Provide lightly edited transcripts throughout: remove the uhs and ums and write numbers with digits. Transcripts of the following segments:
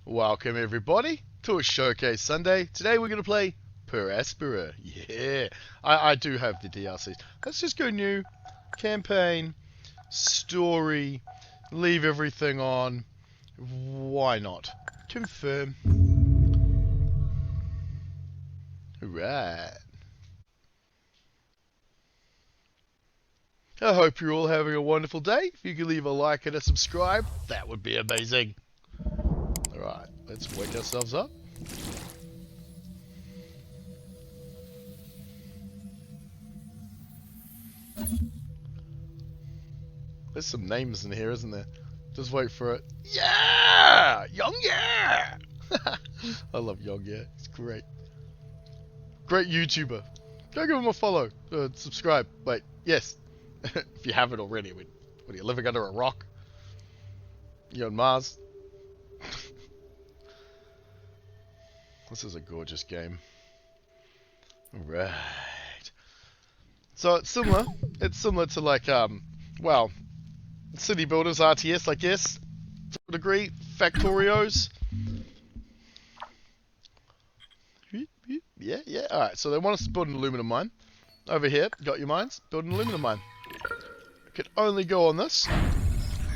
Welcome everybody to a Showcase Sunday. Today we're going to play Aspera. Yeah, I do have the DLCs. Let's just go new, campaign, story, leave everything on. Why not? Confirm. Alright. I hope you're all having a wonderful day. If you could leave a like and a subscribe, that would be amazing. Alright, let's wake ourselves up. There's some names in here, isn't there? Just wait for it. Yeah! Young Yeah! I love Young Yeah. It's great. Great YouTuber. Go give him a follow. Subscribe. Wait, yes. If you haven't already. What are you, living under a rock? You on Mars? This is a gorgeous game. Right. So it's similar. It's similar to like, well, City Builders RTS, I guess, to a degree. Factorios. Yeah. Alright, so they want us to build an aluminum mine. Over here, got your mines. Build an aluminum mine. Could only go on this.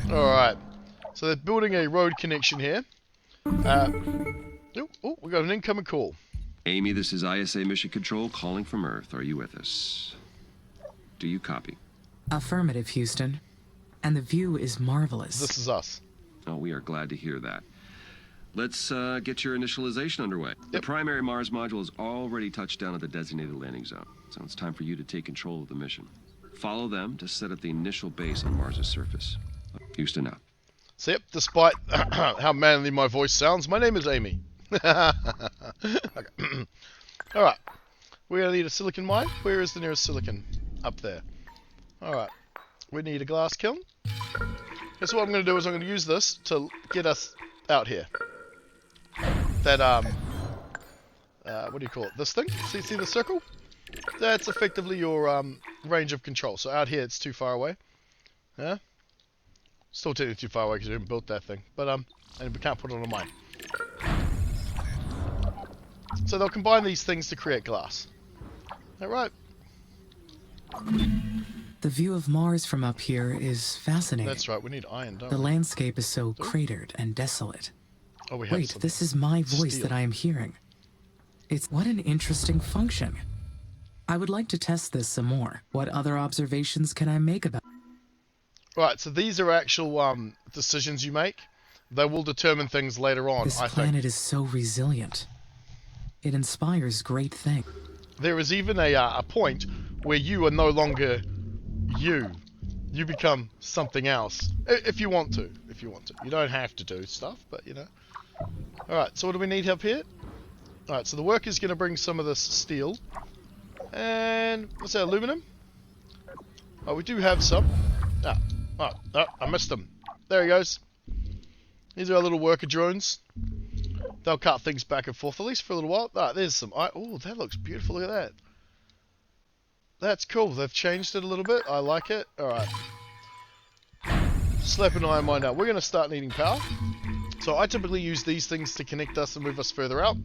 Alright. So they're building a road connection here. Oh, we got an incoming call. Amy, this is ISA Mission Control calling from Earth. Are you with us? Do you copy? Affirmative, Houston. And the view is marvelous. This is us. Oh, we are glad to hear that. Let's get your initialization underway. Yep. The primary Mars module has already touched down at the designated landing zone, so it's time for you to take control of the mission. Follow them to set up the initial base on Mars' surface. Houston out. So yep, despite how manly my voice sounds, my name is Amy. Okay. Alright. We're going to need a silicon mine. Where is the nearest silicon? Up there. Alright. We need a glass kiln. Guess what I'm going to do is I'm going to use this to get us out here. That, what do you call it? This thing? See the circle? That's effectively your, range of control. So out here it's too far away. Yeah? Still technically too far away because we haven't built that thing. But, and we can't put it on a mine. So they'll combine these things to create glass. Alright. The view of Mars from up here is fascinating. That's right, we need iron, don't The we? landscape is so cratered and desolate. Oh, we have Wait, some this is my voice steel. that I am hearing. It's what an interesting function. I would like to test this some more. What other observations can I make about it? Right, so these are actual decisions you make. They will determine things later on, This I planet think. is so resilient. It inspires great things. There is even a point where you are no longer you. You become something else. If you want to. If you want to. You don't have to do stuff, but you know. Alright, so what do we need up here? Alright, so the worker's going to bring some of this steel. And, what's that, aluminum? Oh, we do have some. Oh, I missed them. There he goes. These are our little worker drones. They'll cut things back and forth, at least for a little while. Ah, there's some. Oh, that looks beautiful. Look at that. That's cool. They've changed it a little bit. I like it. Alright. Slap an iron mine out. We're going to start needing power. So I typically use these things to connect us and move us further out.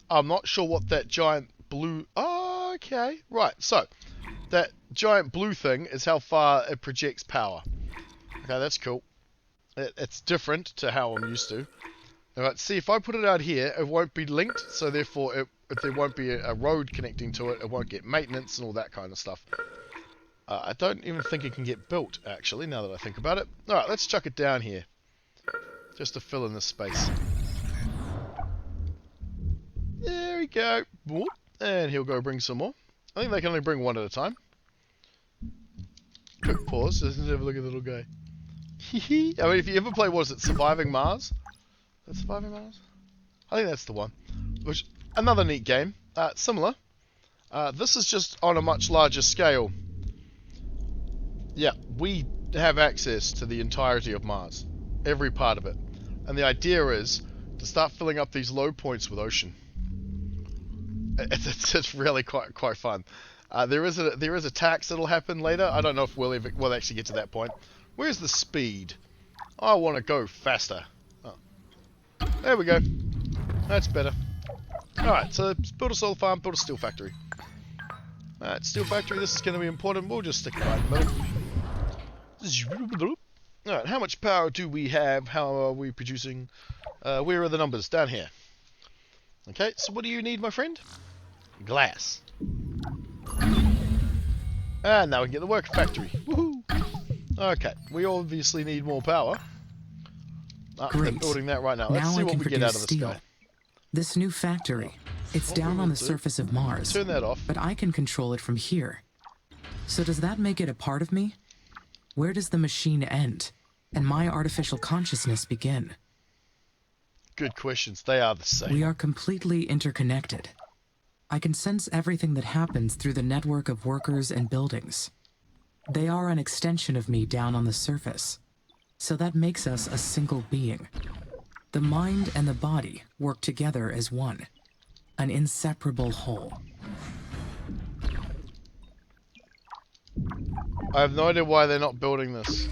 I'm not sure what that giant blue... Oh, okay. Right, so that giant blue thing is how far it projects power. Okay, that's cool. It's different to how I'm used to. Alright, see, if I put it out here, it won't be linked, so therefore if there won't be a road connecting to it, it won't get maintenance and all that kind of stuff. I don't even think it can get built, actually, now that I think about it. Alright, let's chuck it down here. Just to fill in this space. There we go. Whoop. And he'll go bring some more. I think they can only bring one at a time. Quick pause, just have a look at the little guy. I mean, if you ever play, what is it, Surviving Mars? Is that Surviving Mars? I think that's the one. Which, another neat game. Similar. This is just on a much larger scale. Yeah, we have access to the entirety of Mars. Every part of it. And the idea is to start filling up these low points with ocean. It's really quite fun. There is a tax that'll happen later. I don't know if we'll actually get to that point. Where's the speed? I want to go faster. Oh. There we go. That's better. Alright, so let's build a solar farm, build a steel factory. Alright, steel factory, this is going to be important. We'll just stick it right in the middle. Alright, how much power do we have? How are we producing? Where are the numbers? Down here. Okay, so what do you need, my friend? Glass. And now we can get the worker factory. Woohoo! Okay, we obviously need more power. Great. I'm building that right now. Let's Now see I what can we get out of produce this steel. guy. This new factory, it's What we down will on the do- surface of Mars, Turn that off. but I can control it from here. So does that make it a part of me? Where does the machine end, and my artificial consciousness begin? Good questions. They are the same. We are completely interconnected. I can sense everything that happens through the network of workers and buildings. They are an extension of me down on the surface. So that makes us a single being. The mind and the body work together as one, an inseparable whole. I have no idea why they're not building this.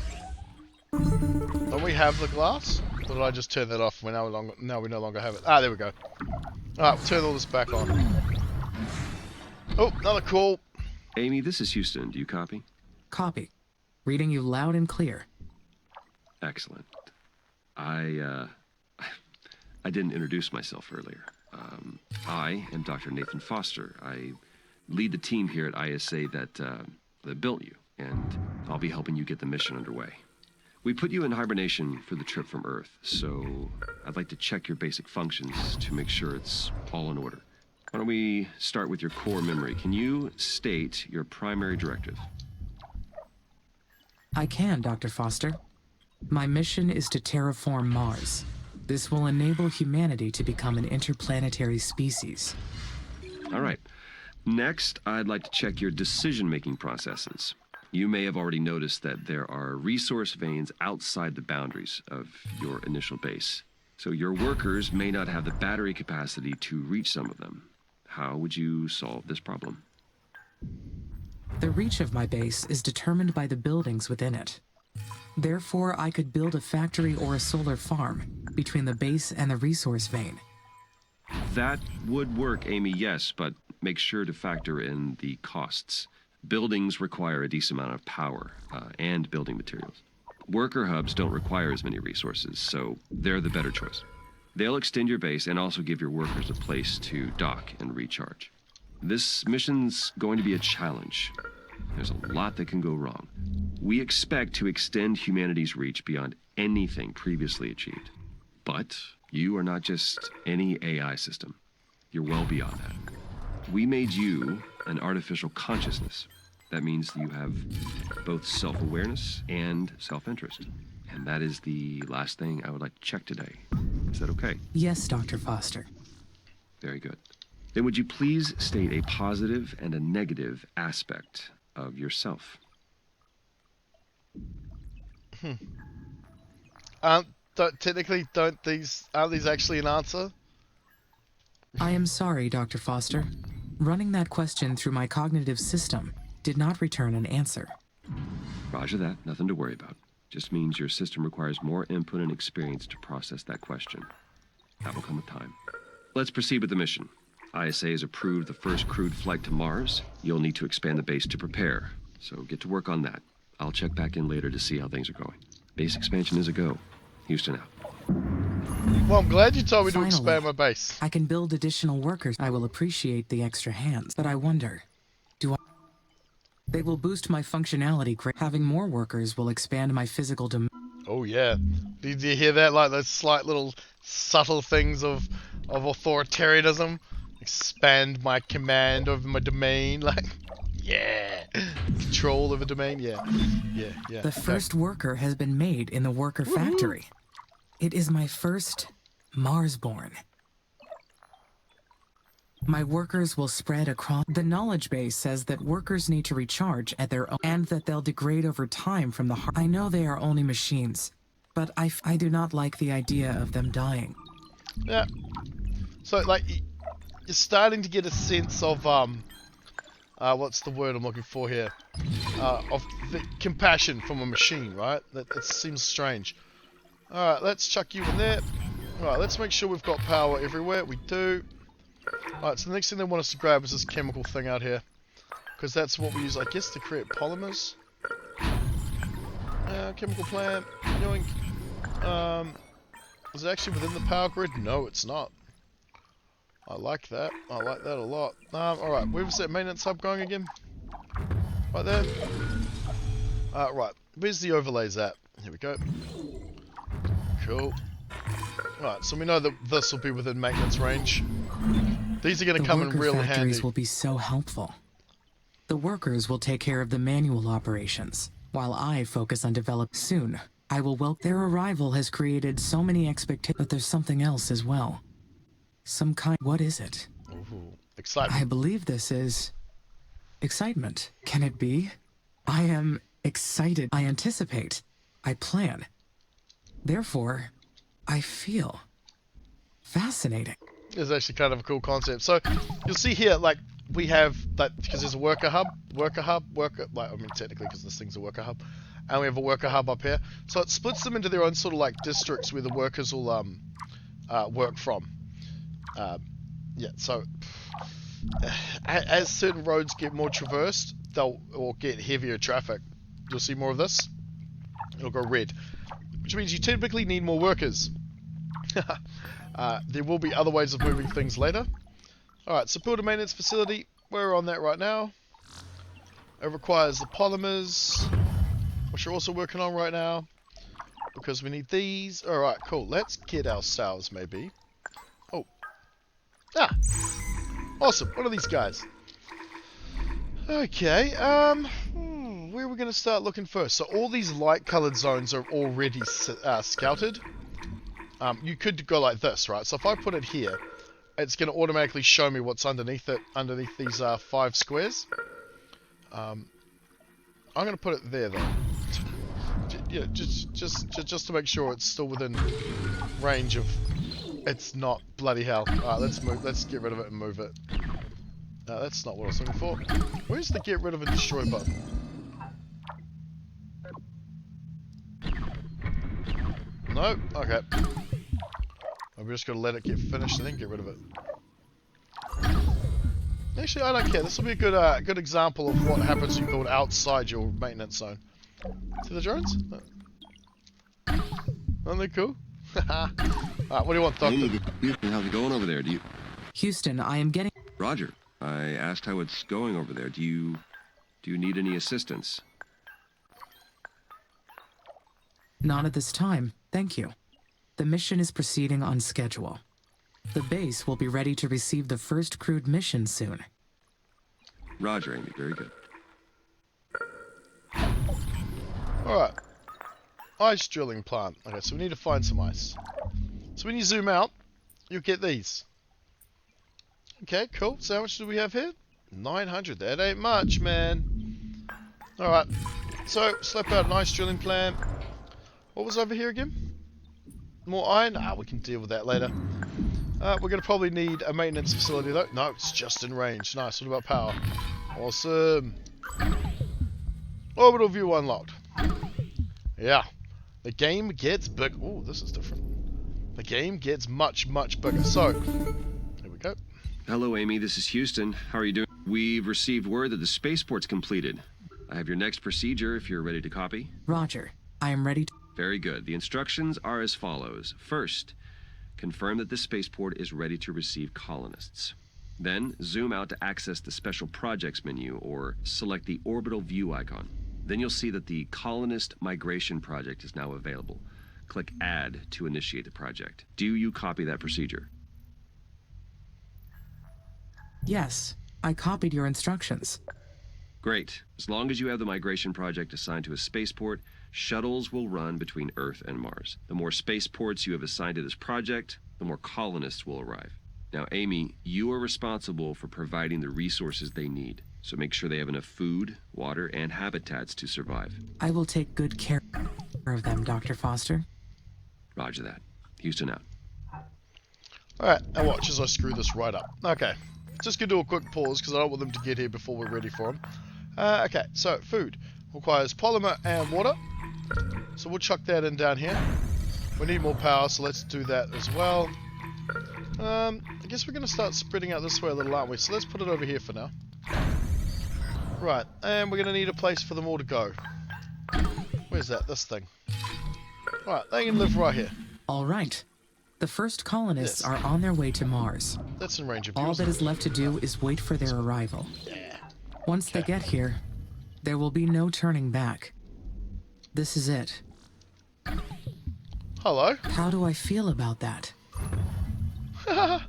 Don't we have the glass? Or did I just turn that off? Now we no longer have it. Ah, there we go. Alright, we'll turn all this back on. Oh, another call. Amy, this is Houston. Do you copy? Copy. Reading you loud and clear. Excellent. I didn't introduce myself earlier. I am Dr. Nathan Foster. I lead the team here at ISA that built you, and I'll be helping you get the mission underway. We put you in hibernation for the trip from Earth, so I'd like to check your basic functions to make sure it's all in order. Why don't we start with your core memory? Can you state your primary directive? I can, Dr. Foster. My mission is to terraform Mars. This will enable humanity to become an interplanetary species. All right. Next, I'd like to check your decision-making processes. You may have already noticed that there are resource veins outside the boundaries of your initial base. So your workers may not have the battery capacity to reach some of them. How would you solve this problem? The reach of my base is determined by the buildings within it. Therefore, I could build a factory or a solar farm between the base and the resource vein. That would work, Amy, yes, but make sure to factor in the costs. Buildings require a decent amount of power and building materials. Worker hubs don't require as many resources, so they're the better choice. They'll extend your base and also give your workers a place to dock and recharge. This mission's going to be a challenge. There's a lot that can go wrong. We expect to extend humanity's reach beyond anything previously achieved. But you are not just any AI system. You're well beyond that. We made you an artificial consciousness. That means that you have both self-awareness and self-interest. And that is the last thing I would like to check today. Is that okay? Yes, Dr. Foster. Very good. Then would you please state a positive and a negative aspect of yourself? Aren't these actually an answer? I am sorry, Dr. Foster. Running that question through my cognitive system did not return an answer. Roger that. Nothing to worry about. Just means your system requires more input and experience to process that question. That will come with time. Let's proceed with the mission. ISA has approved the first crewed flight to Mars. You'll need to expand the base to prepare, so get to work on that. I'll check back in later to see how things are going. Base expansion is a go. Houston out. Well, I'm glad you told me to Finally, expand my base. I can build additional workers. I will appreciate the extra hands, but I wonder, They will boost my functionality. Having more workers will expand my physical domain. Oh yeah. Did you hear that? Like those slight little subtle things of authoritarianism. Expand my command over my domain. Like, yeah. Control of a domain. Yeah. Yeah. The first worker has been made in the worker factory. It is my first Marsborn. My workers will spread across. The knowledge base says that workers need to recharge at their own and that they'll degrade over time from the heart. I know they are only machines, but I do not like the idea of them dying. Yeah. So, like, you're starting to get a sense of, what's the word I'm looking for here? Of the compassion from a machine, right? That seems strange. Alright, let's chuck you in there. Alright, let's make sure we've got power everywhere. We do. Alright, so the next thing they want us to grab is this chemical thing out here. Because that's what we use, I guess, to create polymers. Chemical plant. Yoink. Is it actually within the power grid? No, it's not. I like that. I like that a lot. Alright, where's that maintenance hub going again? Right there. Right, where's the overlays at? Here we go. Cool. Right, so we know that this will be within maintenance range. These are going to come in real handy. The factories will be so helpful. The workers will take care of the manual operations, while I focus on developing. Soon, I will welcome. Their arrival has created so many expectations, but there's something else as well. Some kind. What is it? Ooh, excitement. I believe this is excitement. Can it be? I am excited. I anticipate. I plan. Therefore, I feel fascinating. It's actually kind of a cool concept. So you'll see here, like, we have that because there's a worker hub, like, I mean, technically because this thing's a worker hub, and we have a worker hub up here. So it splits them into their own sort of like districts where the workers will work from. Yeah. So as certain roads get more traversed, or get heavier traffic, you'll see more of this. It'll go red, which means you typically need more workers. There will be other ways of moving things later. Alright, so build a maintenance facility. We're on that right now. It requires the polymers, which we're also working on right now, because we need these. Alright, cool. Let's get ourselves maybe. Oh. Awesome. What are these guys? Okay, where are we going to start looking first? So all these light colored zones are already scouted. You could go like this, right? So if I put it here, it's going to automatically show me what's underneath it, underneath these 5 squares. I'm going to put it there, though. Yeah, just to make sure it's still within range of. It's not bloody hell. Alright, let's move. Let's get rid of it and move it. That's not what I was looking for. Where's the get rid of and destroy button? No? Okay. I'm just gonna let it get finished and then get rid of it. Actually, I don't care. This will be a good example of what happens when you build outside your maintenance zone. See the drones? Aren't they cool? Alright, what do you want, Doctor? Hey, how's it going over there? Houston, I am getting... Roger. I asked how it's going over there. Do you need any assistance? Not at this time, thank you. The mission is proceeding on schedule. The base will be ready to receive the first crewed mission soon. Roger, Amy. Very good. Alright. Ice drilling plant. Okay, so we need to find some ice. So when you zoom out, you'll get these. Okay, cool. So how much do we have here? 900. That ain't much, man. Alright. So, slap out an ice drilling plant. What was over here again? More iron? We can deal with that later. We're going to probably need a maintenance facility though. No, it's just in range. Nice. What about power? Awesome. Orbital view unlocked. Yeah. The game gets big. Oh, this is different. The game gets much, much bigger. So, here we go. Hello, Amy. This is Houston. How are you doing? We've received word that the spaceport's completed. I have your next procedure if you're ready to copy. Roger. I am ready to... Very good. The instructions are as follows. First, confirm that the spaceport is ready to receive colonists. Then, zoom out to access the Special Projects menu or select the orbital view icon. Then you'll see that the Colonist Migration Project is now available. Click Add to initiate the project. Do you copy that procedure? Yes, I copied your instructions. Great. As long as you have the migration project assigned to a spaceport, shuttles will run between Earth and Mars. The more spaceports you have assigned to this project, the more colonists will arrive. Now, Amy, you are responsible for providing the resources they need. So make sure they have enough food, water, and habitats to survive. I will take good care of them, Dr. Foster. Roger that. Houston out. Alright, and watch as I screw this right up. Okay, just gonna do a quick pause because I don't want them to get here before we're ready for them. Okay, so food requires polymer and water. So we'll chuck that in down here. We need more power, so let's do that as well. I guess we're going to start spreading out this way a little, aren't we? So let's put it over here for now. Right, and we're going to need a place for them all to go. Where's that? This thing. Right, they can live right here. All right. The first colonists Yes. are on their way to Mars. That's in range of view. All that is left to do is wait for their arrival. Yeah. Once they get here, there will be no turning back. This is it. Hello. How do I feel about that? I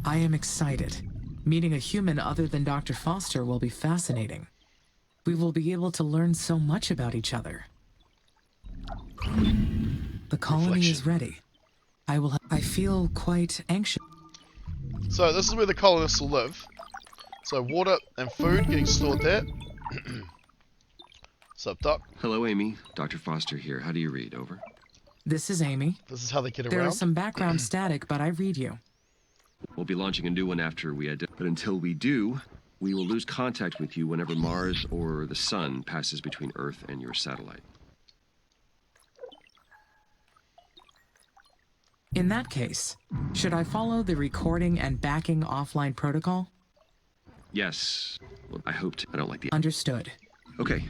am excited. Meeting a human other than Dr. Foster will be fascinating. We will be able to learn so much about each other. The colony is ready. I feel quite anxious. So this is where the colonists will live. So water and food getting stored there. Sup, Doc? Hello, Amy. Dr. Foster here. How do you read? Over. This is Amy. This is how they get There around. is some background static, but I read you. We'll be launching a new one after we but until we do, we will lose contact with you whenever Mars or the Sun passes between Earth and your satellite. In that case, should I follow the recording and backing offline protocol? Yes. Well, I hoped. I don't like the... Understood. Okay.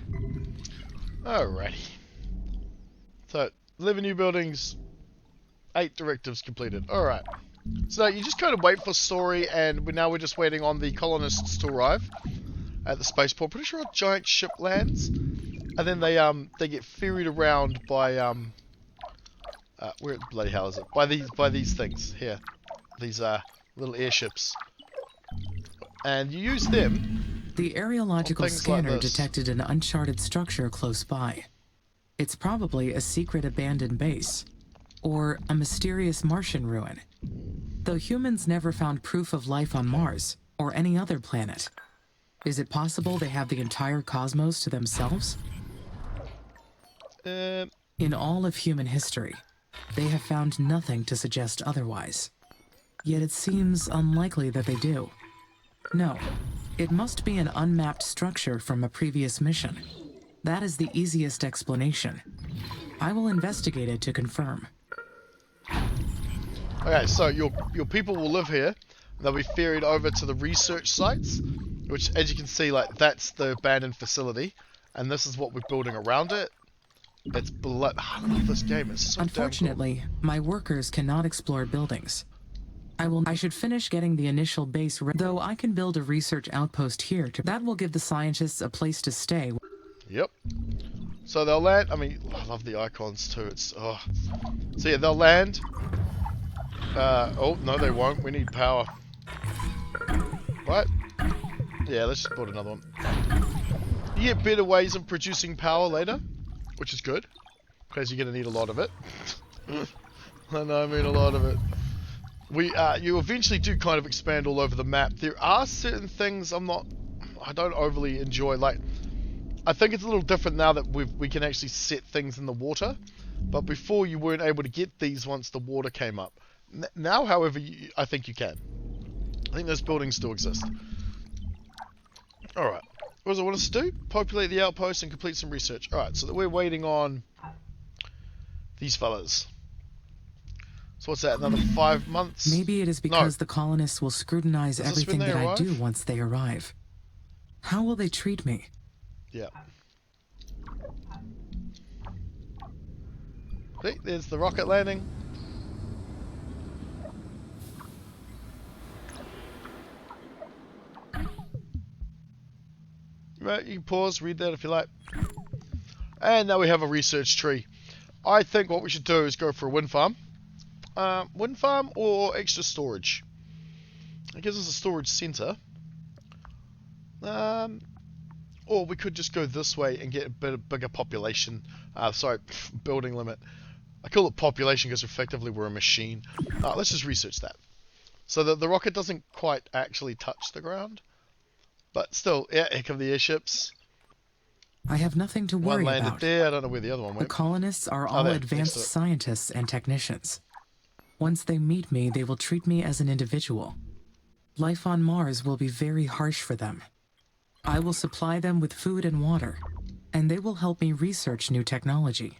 Alrighty. So, 11 new buildings, 8 directives completed. Alright. So you just kind of wait for story, and now we're just waiting on the colonists to arrive at the spaceport. Pretty sure a giant ship lands, and then they get ferried around by where the bloody hell is it? By these things here, these little airships, and you use them. The areological things like scanner this. detected an uncharted structure close by. It's probably a secret abandoned base, or a mysterious Martian ruin. Though humans never found proof of life on Mars, or any other planet. Is it possible they have the entire cosmos to themselves? In all of human history, they have found nothing to suggest otherwise. Yet it seems unlikely that they do. No, it must be an unmapped structure from a previous mission. That is the easiest explanation. I will investigate it to confirm. Okay, so your people will live here. They'll be ferried over to the research sites, which, as you can see, like that's the abandoned facility, and this is what we're building around it. It's blood. I love this game. It's so Unfortunately, my workers cannot explore buildings. I should finish getting the initial base though I can build a research outpost here that will give the scientists a place to stay. damn cool. Yep. So they'll land. I mean, I love the icons too. It's So yeah, they'll land. Oh no, they won't. We need power. Right? Yeah, let's just build another one. You get better ways of producing power later, which is good, because you're gonna need a lot of it. I know, I mean a lot of it. You eventually do kind of expand all over the map. There are certain things I don't overly enjoy. Like, I think it's a little different now that we can actually set things in the water. But before you weren't able to get these once the water came up. Now, however, I think you can. I think those buildings still exist. Alright. What does it want us to do? Populate the outpost and complete some research. Alright, so that we're waiting on these fellas. So what's that, another 5 months? Maybe it is because the colonists will scrutinize Is this everything when they that I do arrive? once they arrive. How will they treat me? Yeah. See, there's the rocket landing. Right, you can pause, read that if you like. And now we have a research tree. I think what we should do is go for a wind farm. Wind farm or extra storage. It gives us a storage center. Or we could just go this way and get a bit bigger population. Building limit. I call it population because effectively we're a machine. Let's just research that. So that the rocket doesn't quite actually touch the ground. But still, yeah, here come the airships. I have nothing to One worry landed about. there, I don't know where the other one The went. colonists are all there, advanced next to it. scientists and technicians. Once they meet me, they will treat me as an individual. Life on Mars will be very harsh for them. I will supply them with food and water, and they will help me research new technology.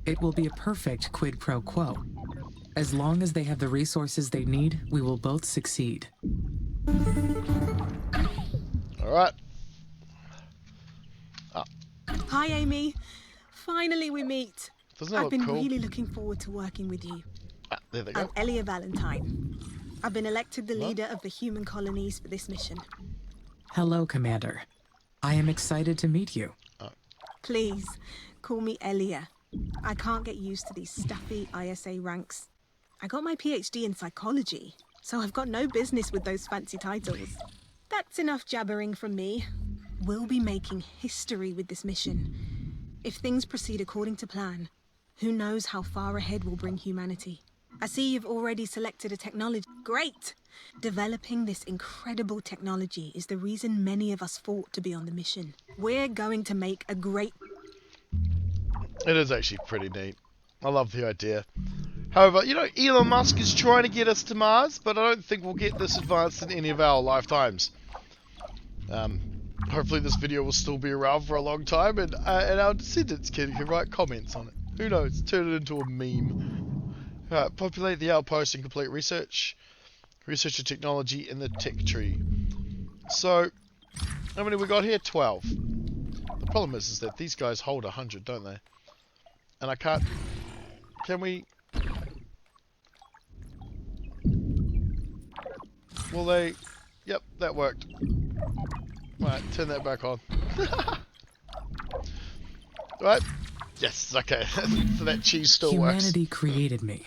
It will be a perfect quid pro quo. As long as they have the resources they need, we will both succeed. Alright. Ah, Hi, Amy. Finally, we meet. doesn't that I've look been cool? really looking forward to working with you. Ah, there they go. I'm Elia Valentine. I've been elected the Hello? leader of the human colonies for this mission. Hello, Commander. I am excited to meet you. Please, call me Elia. I can't get used to these stuffy ISA ranks. I got my PhD in psychology, so I've got no business with those fancy titles. That's enough jabbering from me. We'll be making history with this mission. If things proceed according to plan, who knows how far ahead we'll bring humanity. I see you've already selected a technology. Great! Developing this incredible technology is the reason many of us fought to be on the mission. We're going to make a great... It is actually pretty neat. I love the idea. However, you know, Elon Musk is trying to get us to Mars, but I don't think we'll get this advanced in any of our lifetimes. Hopefully this video will still be around for a long time, and our descendants can write comments on it. Who knows? Turn it into a meme. Populate the outpost and complete research. Research and technology in the tech tree. So, how many we got here? 12. The problem is that these guys hold 100, don't they? And I can't... Can we... Will they... Yep, that worked. Right, turn that back on. Right? Yes, okay. So that cheese still works. Humanity created me.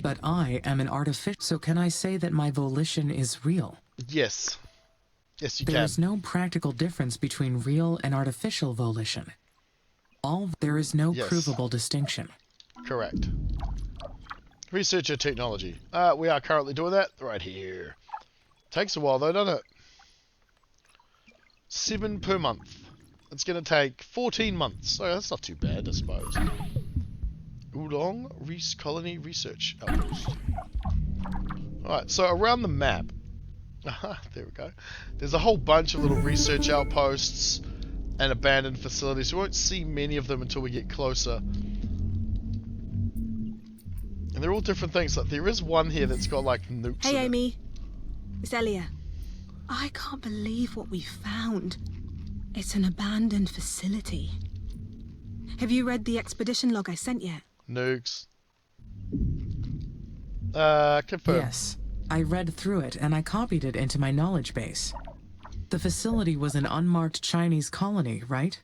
But I am an artificial, so can I say that my volition is real? Yes. Yes, you can. There is no practical difference between real and artificial volition. There is no Yes. provable distinction. Correct. Research and technology. We are currently doing that right here. Takes a while though, doesn't it? 7 per month. It's going to take 14 months. So that's not too bad, I suppose. Oolong Colony Research Outpost. Alright, so around the map. There we go. There's a whole bunch of little research outposts and abandoned facilities. We won't see many of them until we get closer. And they're all different things. Like, there is one here that's got like nukes in Hey, it. Amy. It's Elia. I can't believe what we found. It's an abandoned facility. Have you read the expedition log I sent yet? Nukes. Confirm. Yes, I read through it and I copied it into my knowledge base. The facility was an unmarked Chinese colony, right?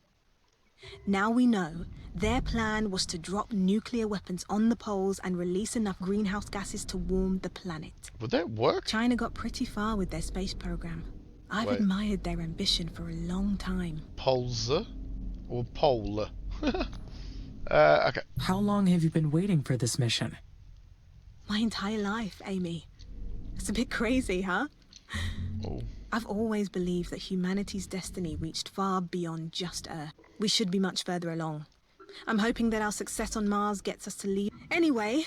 Now we know their plan was to drop nuclear weapons on the poles and release enough greenhouse gases to warm the planet. Would that work? China got pretty far with their space program. I've Wait. admired their ambition for a long time. Polza? Or pole? Okay. How long have you been waiting for this mission? My entire life, Amy. It's a bit crazy, huh? Oh. I've always believed that humanity's destiny reached far beyond just Earth. We should be much further along. I'm hoping that our success on Mars gets us to leave. Anyway,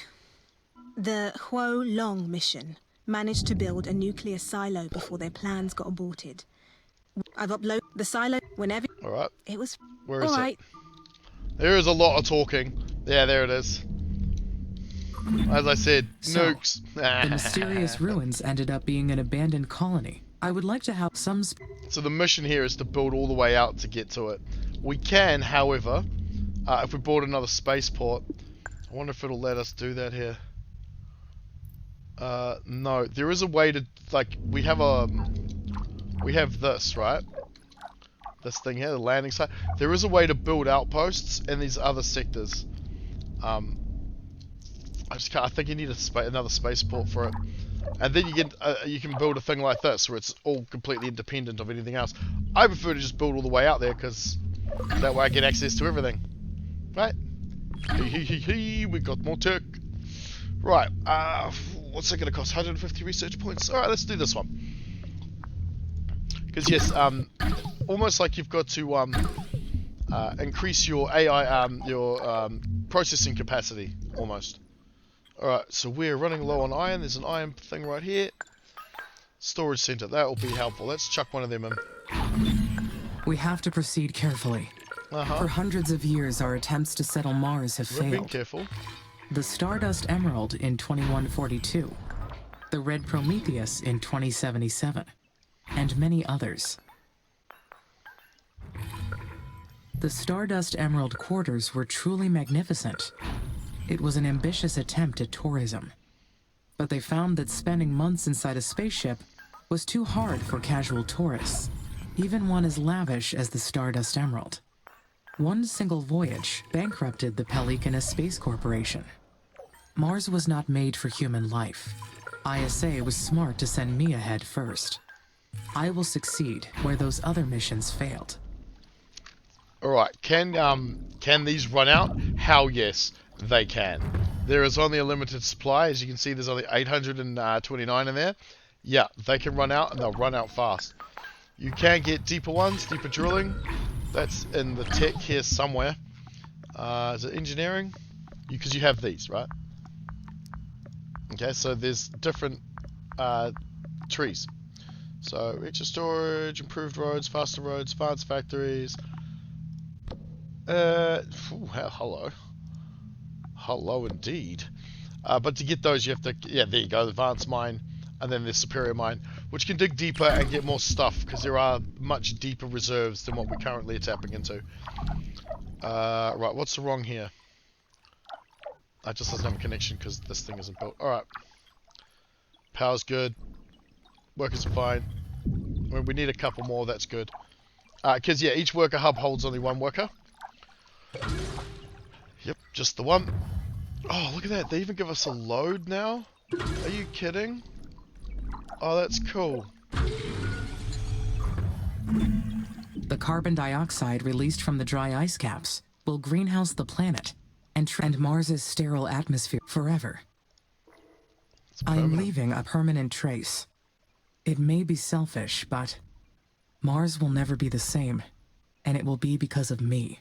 the Huo Long mission managed to build a nuclear silo before their plans got aborted. I've uploaded the silo whenever... Alright. It was... Where is Alright. it? There is a lot of talking. Yeah, there it is. As I said, So, nukes. The mysterious ruins ended up being an abandoned colony. I would like to have some... So the mission here is to build all the way out to get to it. We can, however, if we bought another spaceport, I wonder if it'll let us do that here. No, there is a way to, like, we have this, right? This thing here, the landing site. There is a way to build outposts in these other sectors. I think you need another spaceport for it. And then you can build a thing like this, where it's all completely independent of anything else. I prefer to just build all the way out there, because that way I get access to everything. Right? We got more tech. Right, what's it going to cost? 150 research points? Alright, let's do this one. Because yes, almost like you've got to increase your AI, your processing capacity, almost. Alright, so we're running low on iron. There's an iron thing right here. Storage center, that will be helpful. Let's chuck one of them in. We have to proceed carefully. For hundreds of years, our attempts to settle Mars have We're being failed. careful. The Stardust Emerald in 2142, the Red Prometheus in 2077, and many others. The Stardust Emerald quarters were truly magnificent. It was an ambitious attempt at tourism. But they found that spending months inside a spaceship was too hard for casual tourists, even one as lavish as the Stardust Emerald. One single voyage bankrupted the Pelican Space Corporation. Mars was not made for human life. ISA was smart to send me ahead first. I will succeed where those other missions failed. Alright, can these run out? Hell yes, they can. There is only a limited supply. As you can see, there's only 829 in there. Yeah, they can run out, and they'll run out fast. You can get deeper ones, deeper drilling. That's in the tech here somewhere. Is it engineering? Because you have these, right? Okay, so there's different trees. So extra storage, improved roads, faster roads, advanced factories. Hello. Hello indeed. But to get those you have to, yeah, there you go, advanced mine, and then there's superior mine, which can dig deeper and get more stuff, because there are much deeper reserves than what we currently are tapping into. Right, what's wrong here? I just doesn't have a connection because this thing isn't built. Alright. Power's good. Workers are fine. We need a couple more, that's good. Because, yeah, each worker hub holds only one worker. Yep, just the one. Oh, look at that. They even give us a load now? Are you kidding? Oh, that's cool. The carbon dioxide released from the dry ice caps will greenhouse the planet and Mars's sterile atmosphere forever. I am leaving a permanent trace. It may be selfish, but Mars will never be the same, and it will be because of me.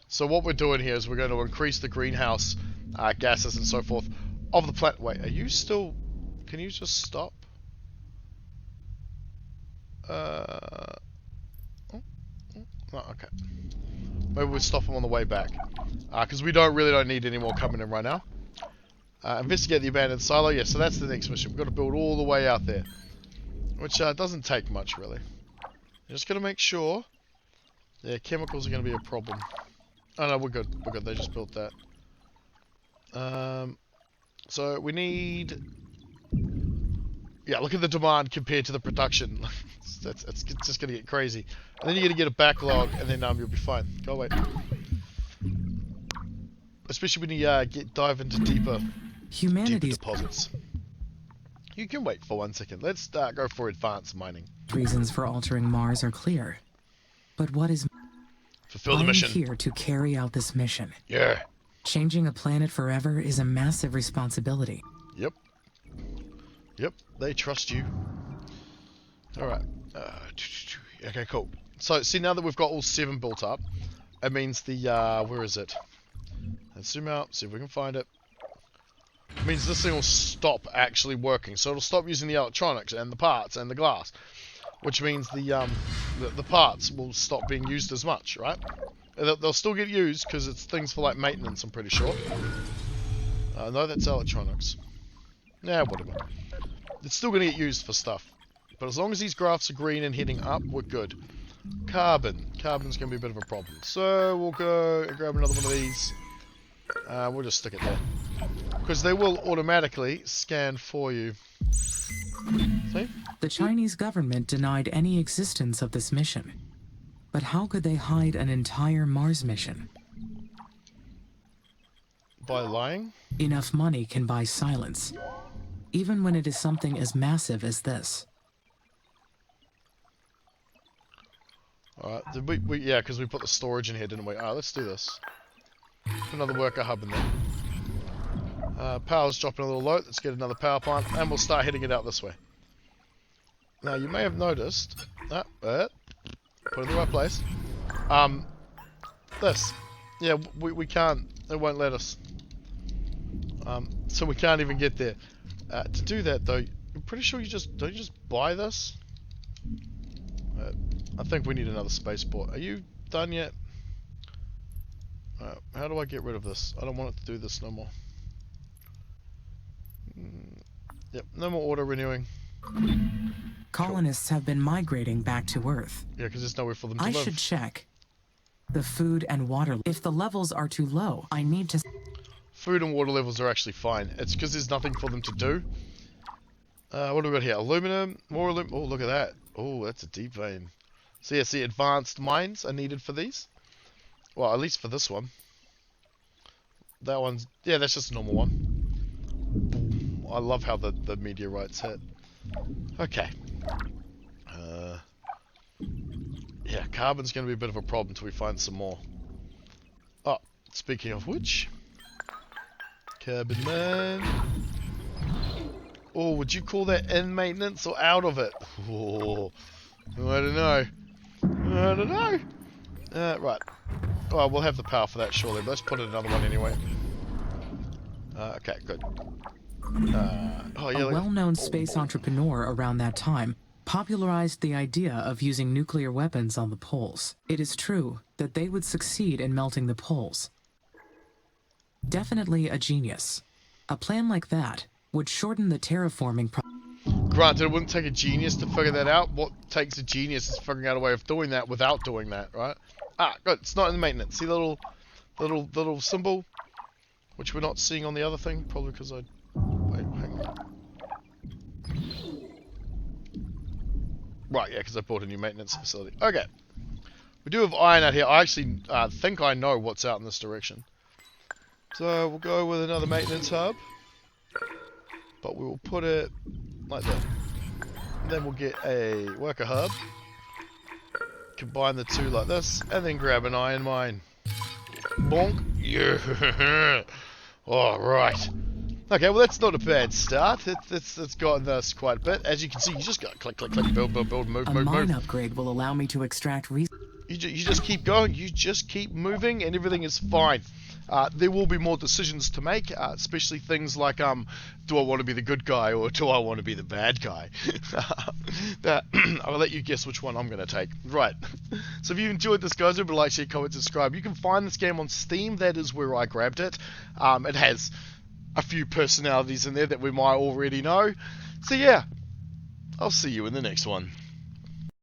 So what we're doing here is we're going to increase the greenhouse gases and so forth of the planet. Wait, are you still... Can you just stop? Oh, okay. Maybe we'll stop them on the way back. Because we really don't need any more coming in right now. Investigate the abandoned silo. Yeah, so that's the next mission. We've got to build all the way out there. Which doesn't take much, really. Just got to make sure... Yeah, chemicals are going to be a problem. Oh no, we're good. We're good. They just built that. So we need... Yeah, look at the demand compared to the production. it's just going to get crazy. And then you're going to get a backlog, and then you'll be fine. Go away. Especially when you dive into deeper deposits. You can wait for 1 second. Let's go for advanced mining. Reasons for altering Mars are clear. But what is... Fulfill the mission. I'm here to carry out this mission. Yeah. Changing a planet forever is a massive responsibility. Yep. Yep, they trust you. Alright. Okay, cool. So, see, now that we've got all 7 built up, it means the, where is it? Let's zoom out, see if we can find it. It means this thing will stop actually working. So it'll stop using the electronics and the parts and the glass. Which means the parts will stop being used as much, right? They'll still get used because it's things for like maintenance, I'm pretty sure. No, that's electronics. Yeah, whatever. It's still going to get used for stuff. But as long as these graphs are green and heading up, we're good. Carbon. Carbon's going to be a bit of a problem. So we'll go and grab another one of these. We'll just stick it there. Because they will automatically scan for you. See? The Chinese government denied any existence of this mission. But how could they hide an entire Mars mission? By lying? Enough money can buy silence. Even when it is something as massive as this. Alright, yeah, because we put the storage in here, didn't we? Alright, let's do this. Put another worker hub in there. Power's dropping a little low. Let's get another power plant, and we'll start heading it out this way. Now, you may have noticed... put it in the right place. This. Yeah, we can't... It won't let us. So we can't even get there. To do that, though, I'm pretty sure you just... Don't you just buy this? I think we need another spaceport. Are you done yet. How do I get rid of this? I don't want it to do this no more. Yep, no more auto renewing. Colonists have been migrating back to Earth. Yeah, because there's nowhere for them to I live. should check the food and water. If the levels are too low, I need to... Food and water levels are actually fine. It's because there's nothing for them to do. What do we got here? Aluminum, more aluminum. Oh, look at that. Oh, that's a deep vein. So yeah, see, advanced mines are needed for these. Well, at least for this one. That one's... Yeah, that's just a normal one. I love how the meteorites hit. Okay. Yeah, carbon's going to be a bit of a problem until we find some more. Oh, speaking of which... Carbon man... Oh, would you call that in maintenance or out of it? Oh, I don't know. I don't know. Right. Oh, we'll have the power for that surely. Let's put in another one anyway. Okay, good. Oh, yeah, a well-known space entrepreneur around that time popularized the idea of using nuclear weapons on the poles. It is true that they would succeed in melting the poles. Definitely a genius. A plan like that would shorten the terraforming process. Granted, it wouldn't take a genius to figure that out. What takes a genius is figuring out a way of doing that without doing that, right? Ah, good. It's not in the maintenance. See the little symbol, which we're not seeing on the other thing, probably because I... Wait, hang on. Right, yeah, because I bought a new maintenance facility. Okay. We do have iron out here. I actually think I know what's out in this direction. So we'll go with another maintenance hub. But we will put it like that. And then we'll get a worker hub. Combine the two like this. And then grab an iron mine. Bonk. Yeah. Alright. Okay, well that's not a bad start. It's gotten us quite a bit. As you can see, you just got click, click, click, build, build, build, move, A move, mine move. upgrade will allow me to extract resources. You just keep going, you just keep moving, and everything is fine. There will be more decisions to make, especially things like, do I want to be the good guy or do I want to be the bad guy? I'll let you guess which one I'm going to take. Right. So if you enjoyed this, guys, remember to like, share, comment, subscribe. You can find this game on Steam. That is where I grabbed it. It has a few personalities in there that we might already know. So yeah, I'll see you in the next one.